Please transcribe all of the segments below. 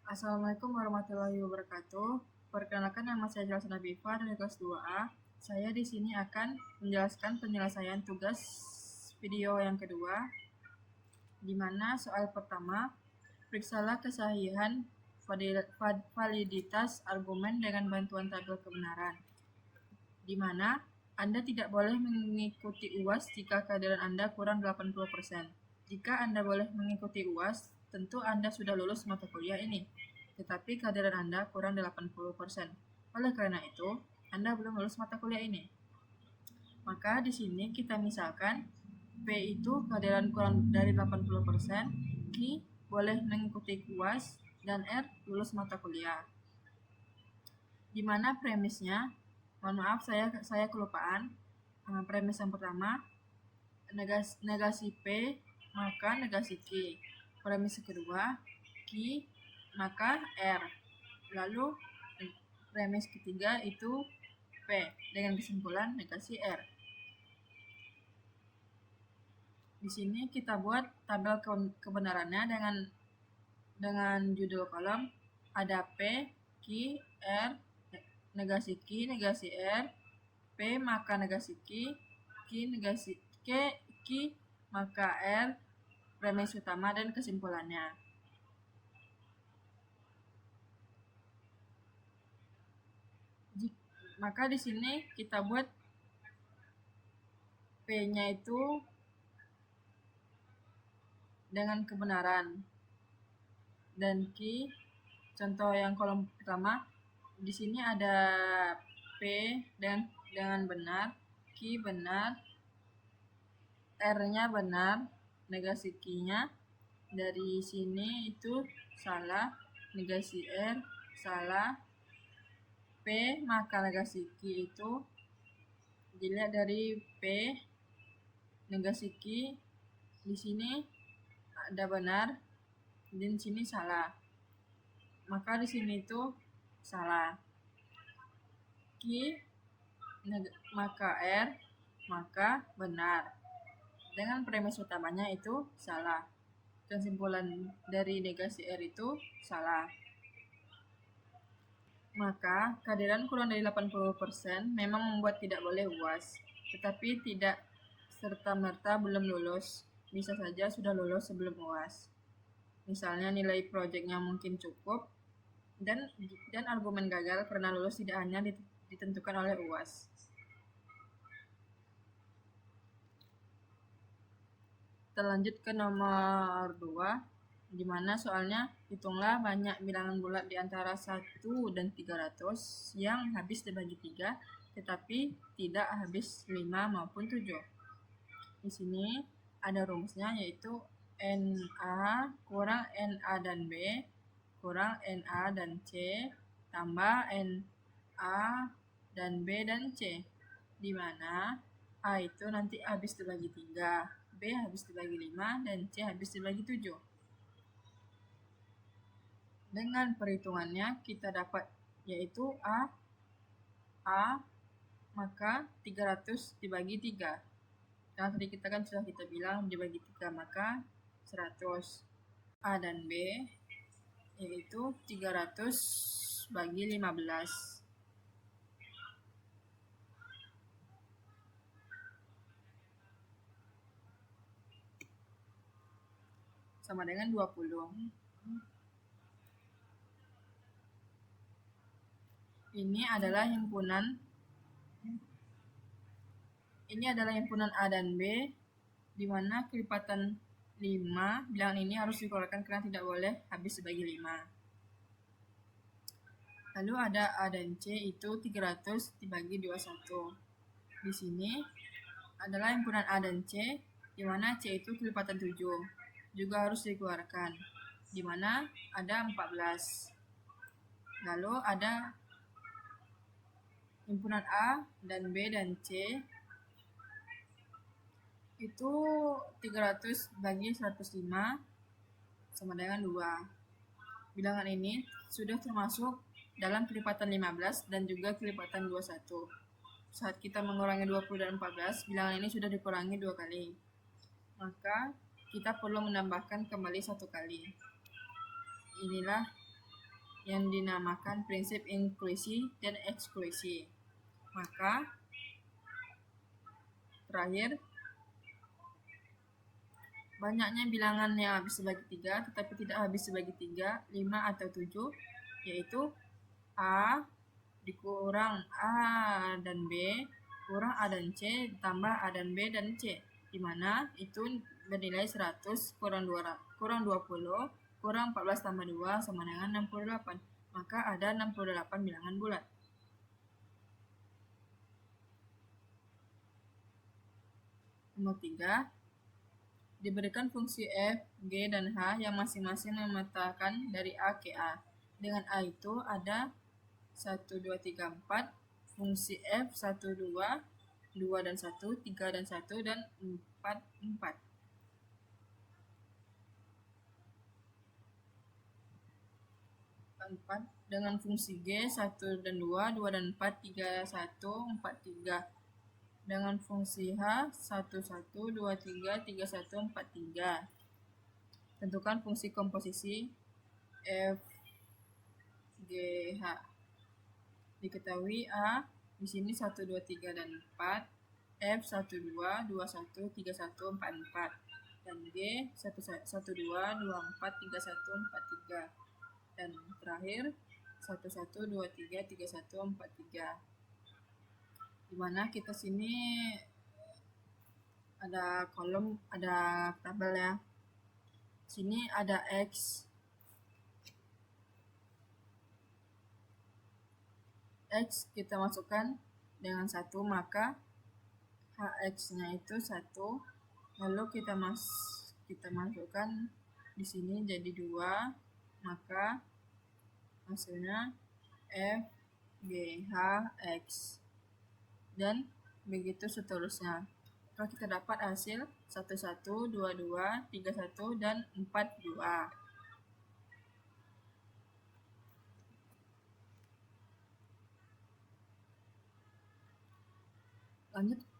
Assalamualaikum warahmatullahi wabarakatuh. Perkenalkan, nama saya Jelasana Biva dari kelas 2A. Saya di sini akan menjelaskan penyelesaian tugas video yang kedua, di mana soal pertama, periksalah kesahihan validitas argumen dengan bantuan tabel kebenaran, di mana Anda tidak boleh mengikuti UAS jika kehadiran Anda kurang 80%. Jika Anda boleh mengikuti UAS, tentu Anda sudah lulus mata kuliah ini, tetapi kehadiran Anda kurang 80%. Oleh karena itu, Anda belum lulus mata kuliah ini. Maka di sini kita misalkan P itu kehadiran kurang dari 80%, Q boleh mengikuti UAS, dan R lulus mata kuliah. Di mana premisnya, mohon maaf saya kelupaan. Premis yang pertama, negasi P maka negasi Q. Premis kedua, Q maka R. Lalu premis ketiga itu P dengan kesimpulan negasi R. Di sini kita buat tabel kebenarannya dengan judul kolom ada P, Q, R, negasi Q, negasi R, P maka negasi Q, Q negasi Q maka R, premis utama dan kesimpulannya. Maka di sini kita buat P-nya itu dengan kebenaran, dan Q, contoh yang kolom pertama, di sini ada P dengan benar, Q benar, R-nya benar, negasi Q-nya dari sini itu salah, negasi R salah, P maka negasi Q itu dilihat dari P negasi Q, di sini ada benar, dan di sini salah. Maka di sini itu salah. Q maka R maka benar. Dengan premis utamanya itu salah. Kesimpulan dari negasi R itu salah. Maka kehadiran kurang dari 80% memang membuat tidak boleh UAS, tetapi tidak serta-merta belum lulus. Bisa saja sudah lulus sebelum UAS. Misalnya nilai proyeknya mungkin cukup, dan argumen gagal karena lulus tidak hanya ditentukan oleh UAS. Kita lanjut ke nomor 2, di mana soalnya hitunglah banyak bilangan bulat di antara 1 dan 300 yang habis dibagi 3 tetapi tidak habis 5 maupun 7. Di sini ada rumusnya, yaitu NA kurang NA dan B kurang NA dan C tambah NA dan B dan C, di mana A itu nanti habis dibagi 3, B habis dibagi 5, dan C habis dibagi 7. Dengan perhitungannya kita dapat, yaitu A maka 300 dibagi 3. Karena tadi kita kan sudah kita bilang dibagi 3 maka 100. A dan B yaitu 300 bagi 15. Sama dengan 20. Ini adalah himpunan A dan B, di mana kelipatan 5 bilangan ini harus dikeluarkan karena tidak boleh habis dibagi 5. Lalu ada A dan C itu 300 dibagi 21. Di sini adalah himpunan A dan C, di mana C itu kelipatan 7, juga harus dikeluarkan, di mana ada 14. Lalu ada himpunan A dan B dan C itu 300 bagi 105 sama dengan 2. Bilangan ini sudah termasuk dalam kelipatan 15 dan juga kelipatan 21. Saat kita mengurangi 20 dan 14, bilangan ini sudah dikurangi 2 kali. Maka kita perlu menambahkan kembali 1 kali. Inilah yang dinamakan prinsip inklusi dan eksklusi. Maka terakhir, banyaknya bilangan yang habis sebagi 3 tetapi tidak habis sebagi 3, 5 atau 7, yaitu A dikurang A dan B kurang A dan C ditambah A dan B dan C, di mana itu bernilai 100 kurang 20 kurang 14 tambah 2 sama dengan 68. Maka ada 68 bilangan bulat. Nomor 3, diberikan fungsi f, g, dan h yang masing-masing memetakan dari A ke A. Dengan A itu ada 1, 2, 3, 4, fungsi f 1, 2, 2 dan 1, 3 dan 1, dan 4, 4. Dengan fungsi G 1 dan 2, 2 dan 4, 3, 1, 4, 3. Dengan fungsi H 1, 1, 2, 3, 3, 1, 4, 3. Tentukan fungsi komposisi F, G, H. Diketahui A di sini 1, 2, 3, dan 4, F 1, 2, 2, 1, 3, 1, 4, 4, dan G 1, 1, 2, 2, 4, 3, 1, 4, 3. Dan terakhir 1, 1, 2, 3, 3, 1, 4, 3. Dimana kita sini ada kolom, ada tabel ya. Sini ada X. X kita masukkan dengan 1, maka HX-nya itu 1. Lalu kita masukkan di sini jadi 2. Maka hasilnya F, G, H, X, dan begitu seterusnya. Maka kita dapat hasil 1, 1, 2, 2, 3, 1, dan 4, 2.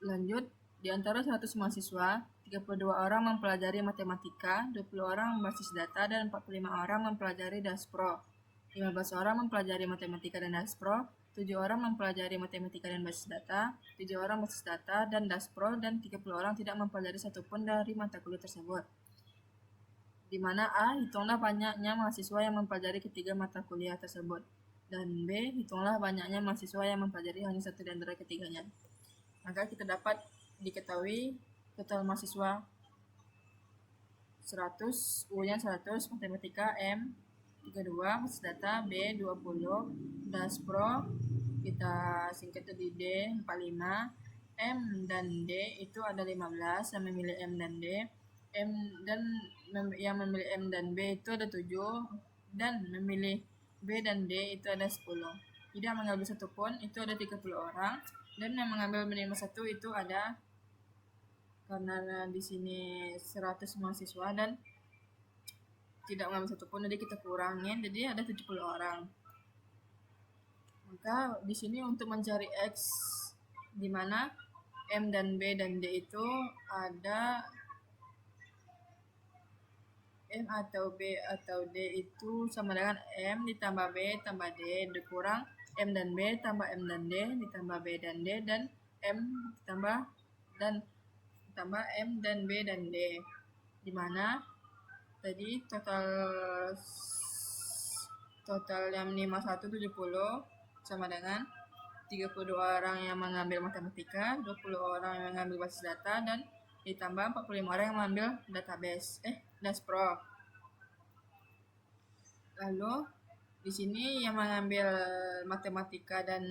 Lanjut, di antara 100 mahasiswa, 32 orang mempelajari matematika, 20 orang berbasis data, dan 45 orang mempelajari Daspro. 15 orang mempelajari matematika dan Daspro, 7 orang mempelajari matematika dan basis data, 7 orang basis data dan Daspro, dan 30 orang tidak mempelajari satupun dari mata kuliah tersebut. Di mana A, hitunglah banyaknya mahasiswa yang mempelajari ketiga mata kuliah tersebut, dan B, hitunglah banyaknya mahasiswa yang mempelajari hanya satu di antara ketiganya. Maka kita dapat diketahui total mahasiswa 100, U-nya 100, matematika M 32, basis data B 20, Daspro kita singkat jadi D 45, M dan D itu ada 15 yang memilih M dan D, yang memilih M dan B itu ada 7, dan memilih B dan D itu ada 10. Tidak mengambil satupun itu ada 30 orang, dan yang mengambil minimal 1 itu ada, karena di sini 100 mahasiswa dan tidak mengambil satupun, jadi kita kurangin, jadi ada 70 orang. Maka di sini untuk mencari X, di mana M dan B dan D itu ada M atau B atau D itu sama dengan M ditambah B tambah D dikurang M dan B tambah M dan D ditambah B dan D dan M ditambah M dan B dan D, dimana tadi total yang minimal 1 70 sama dengan 32 orang yang mengambil matematika, 20 orang yang mengambil basis data, dan ditambah 45 orang yang mengambil Daspro. Lalu di sini yang mengambil matematika dan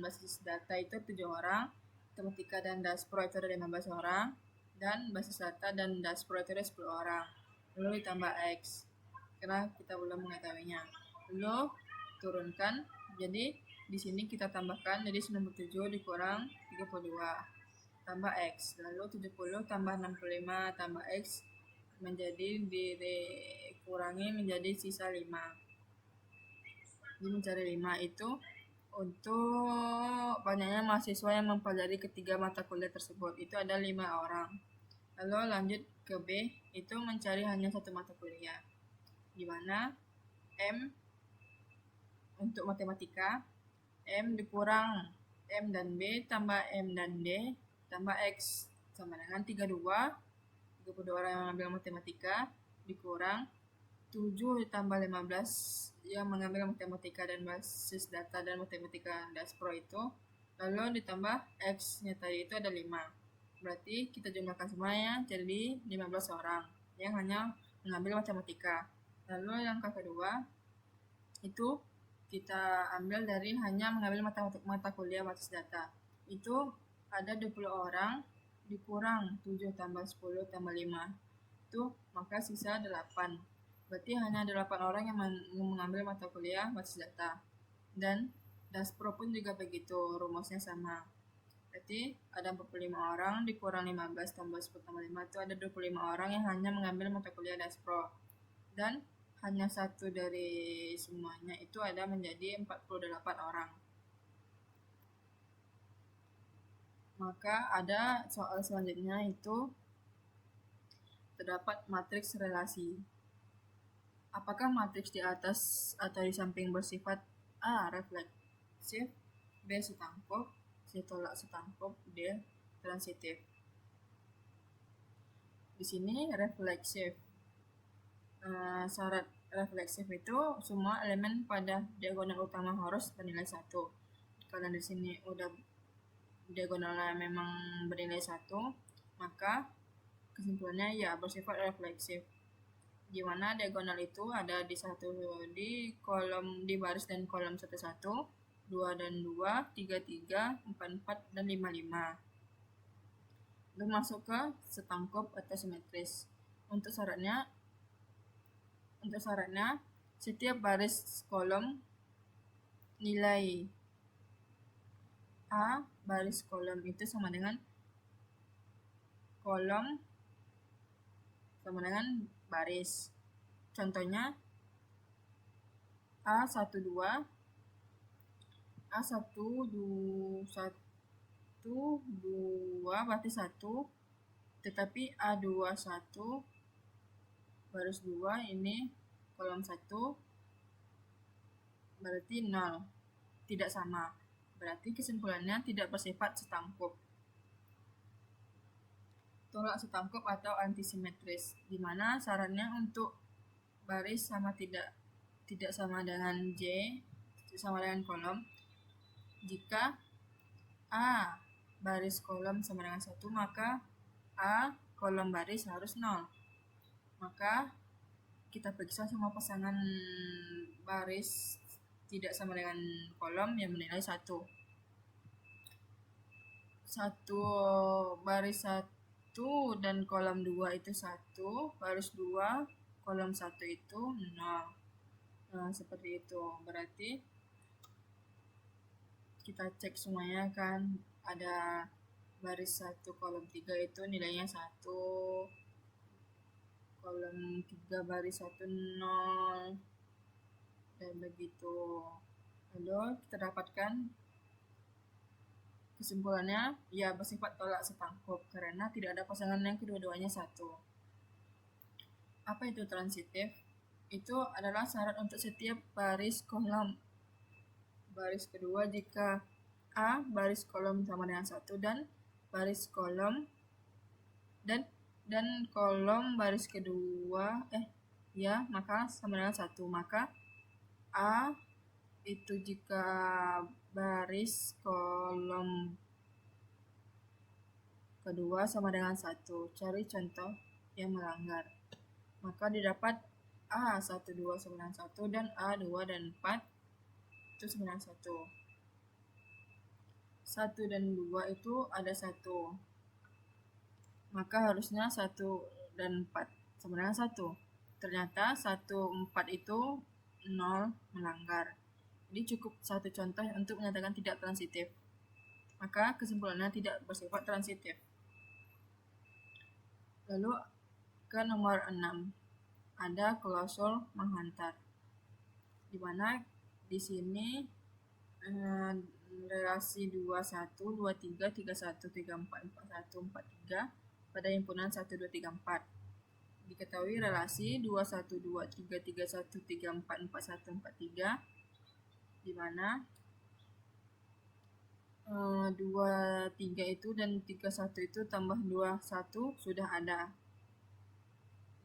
basis data itu 7 orang, matematika dan Daspro itu ada 15 orang, dan basis data dan Daspro itu ada 10 orang. Lalu ditambah X, karena kita belum mengetahuinya. Lalu turunkan, jadi di sini kita tambahkan, jadi 97 dikurang 32 tambah X, lalu 70 tambah 65 tambah X menjadi dikurangi menjadi sisa 5. Jadi mencari 5 itu untuk banyaknya mahasiswa yang mempelajari ketiga mata kuliah tersebut, itu ada 5 orang. Lalu lanjut ke B, itu mencari hanya satu mata kuliah, di mana M untuk matematika, M dikurang M dan B tambah M dan D tambah X sama dengan 32 orang yang mengambil matematika dikurang 7 ditambah 15 yang mengambil matematika dan basis data dan matematika Daspro itu, lalu ditambah X-nya tadi itu ada 5. Berarti kita jumlahkan semuanya jadi 15 orang yang hanya mengambil matematika. Lalu yang kedua itu kita ambil dari hanya mengambil mata kuliah basis data. Itu ada 20 orang dikurang 7 tambah 10 tambah 5. Itu maka sisa 8. Berarti hanya ada 8 orang yang mengambil mata kuliah basis data. Dan Daspro pun juga begitu, rumusnya sama. Berarti ada 45 orang dikurang 15 tambah 10 tambah 5 itu ada 25 orang yang hanya mengambil mata kuliah Daspro. Dan hanya satu dari semuanya itu ada menjadi 48 orang. Maka ada soal selanjutnya itu terdapat matriks relasi. Apakah matriks di atas atau di samping bersifat A. refleksif, B. setangkup, C. tolak setangkup, D. transitif? Di sini refleksif. Syarat refleksif itu semua elemen pada diagonal utama harus bernilai 1. Karena di sini udah diagonalnya memang bernilai 1, maka kesimpulannya ya bersifat refleksif. Di mana diagonal itu ada di kolom di baris dan kolom 1 1, 2 dan 2, 3 3, 4 4 dan 5 5. Lalu masuk ke setangkup atau simetris. Untuk syaratnya setiap baris kolom nilai A baris kolom itu sama dengan kolom sama dengan baris. Contohnya A12 berarti 1, tetapi A21 baris 2 ini kolom 1 berarti 0, tidak sama. Berarti kesimpulannya tidak bersifat setangkup. Tolak setangkup atau antisimetris, di mana syaratnya untuk baris sama tidak sama dengan J sama dengan kolom. Jika A baris kolom sama dengan 1, maka A kolom baris harus 0. Maka kita periksa semua pasangan baris tidak sama dengan kolom yang bernilai 1. Baris 1 dan kolom 2 itu 1, baris 2 kolom 1 itu 0. Nah, seperti itu. Berarti kita cek semuanya kan, ada baris 1 kolom 3 itu nilainya 1, kolom 3 baris 1 0, dan begitu. Lalu kita dapatkan kesimpulannya ya bersifat tolak setangkup karena tidak ada pasangan yang kedua-duanya 1. Apa itu transitif? Itu adalah syarat untuk setiap baris kolom. Baris kedua jika A baris kolom sama dengan 1 dan baris kolom dan kolom baris kedua maka sama dengan 1. Maka A itu jika baris kolom kedua sama dengan 1. Cari contoh yang melanggar. Maka didapat A12 sama dengan 1 dan A2 dan 4 itu sama dengan 1. 1 dan 2 itu ada 1. Maka harusnya 1 dan 4 sama dengan 1. Ternyata 1, 4 itu 0, melanggar. Jadi cukup satu contoh untuk menyatakan tidak transitif. Maka kesimpulannya tidak bersifat transitif. Lalu ke nomor 6. Ada klausul menghantar. Di mana di sini relasi 21, 23, 31, 34, 41, 43 pada himpunan 1, 2, 3, 4. Diketahui relasi 21, 23, 31, 34, 41, 43 di mana 23 itu dan 31 itu tambah 21 sudah ada.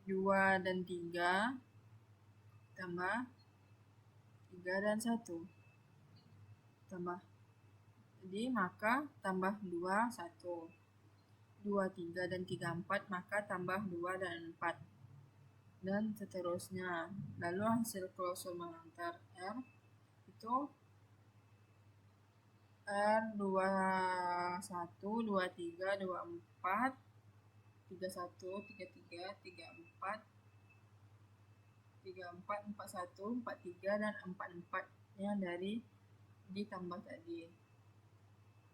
2 dan 3 tambah 3 dan 1 tambah. Jadi maka tambah 2, 1. 2, 3 dan 3, 4, maka tambah 2 dan 4. Dan seterusnya. Lalu hasil klosur mengantar R itu R 21, 23, 24, 31, 33, 34, 34, 41, 43, dan 44 yang dari ditambah tadi.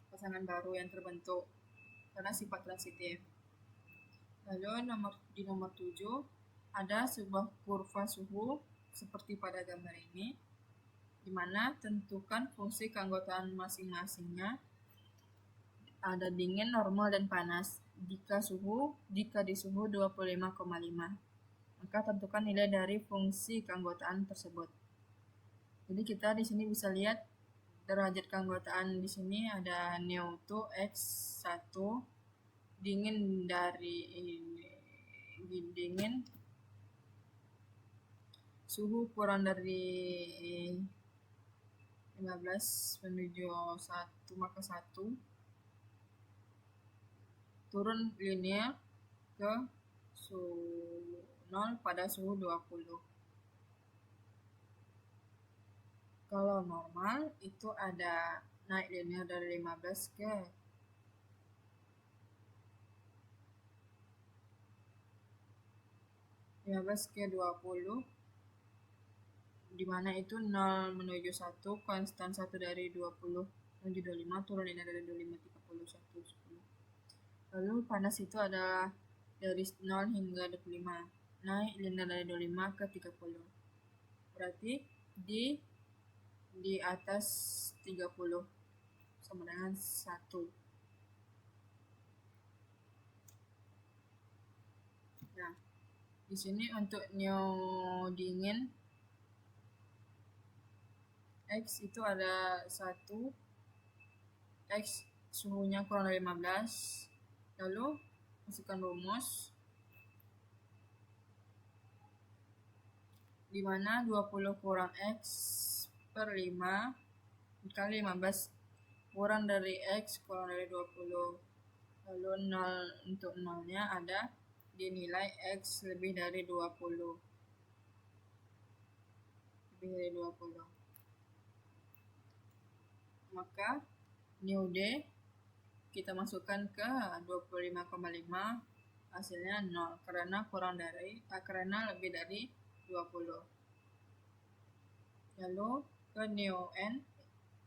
Pasangan baru yang terbentuk karena sifat transitif. Lalu di nomor 7 ada sebuah kurva suhu seperti pada gambar ini, di mana tentukan fungsi keanggotaan masing-masingnya. Ada dingin, normal, dan panas. Jika di suhu 25,5, maka tentukan nilai dari fungsi keanggotaan tersebut. Jadi kita di sini bisa lihat derajat keanggotaan di sini ada neo itu X1, dingin suhu kurang dari 15 menuju 1, maka 1 turun linear ke 0 pada suhu 20. Kalau normal itu ada naik linear dari 15 ke 20, di mana itu 0 menuju 1, konstan 1 dari 20 menuju 25, turun linear dari 25, 30, 1, 10. Lalu panas itu adalah dari 0 hingga 25, naik linear dari 25 ke 30. Berarti di atas 30 sama dengan 1. Nah, di sini untuk neo dingin X itu ada 1, X suhunya kurang dari 15. Lalu masukkan rumus, di mana 20 kurang X per 5 dikali 15 kurang dari X kurang dari 20. Lalu 0 untuk 0-nya ada dinilai X lebih dari 20. Lebih dari 20. Maka neo D kita masukkan ke 25,5, hasilnya 0 karena karena lebih dari 20. Lalu ke neo N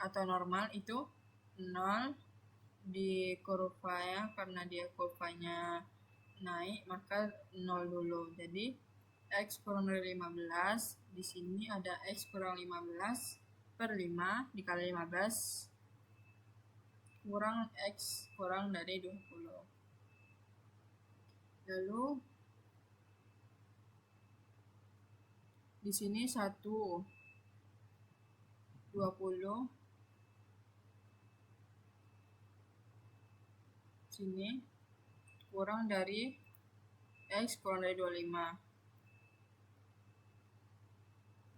atau normal itu 0 di kurvanya, karena dia kurvanya naik maka 0 dulu. Jadi X kurang dari 15, di sini ada X kurang 15 per 5 dikali 15 kurang X kurang dari 20. Lalu di sini 1, 20, sini kurang dari X kurang dari 25.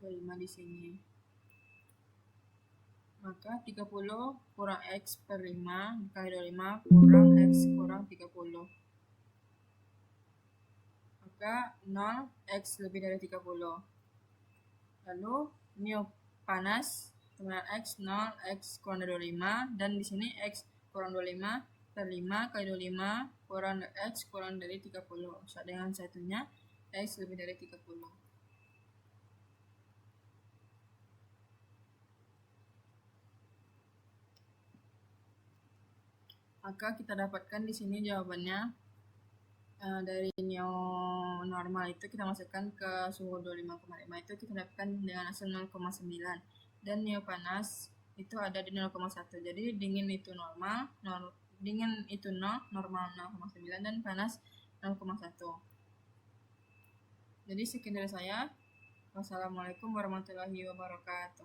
25 di sini. Maka 30 kurang X per 5 dikali 25 kurang X kurang 30. Maka 0 X lebih dari 30. Lalu neo panas dengan X 0 X kurang dari 25, dan di sini X kurang 25 per 5 kali 25 kurang X kurang dari 30. Dengan satunya X lebih dari 30. Maka kita dapatkan di sini jawabannya dari neo normal itu kita masukkan ke suhu 25,5 itu kita dapatkan dengan hasil 0,9, dan neo panas itu ada di 0,1. Jadi dingin itu normal, dingin itu 0, normal 0,9, dan panas 0,1. Jadi sekian dari saya. Wassalamualaikum warahmatullahi wabarakatuh.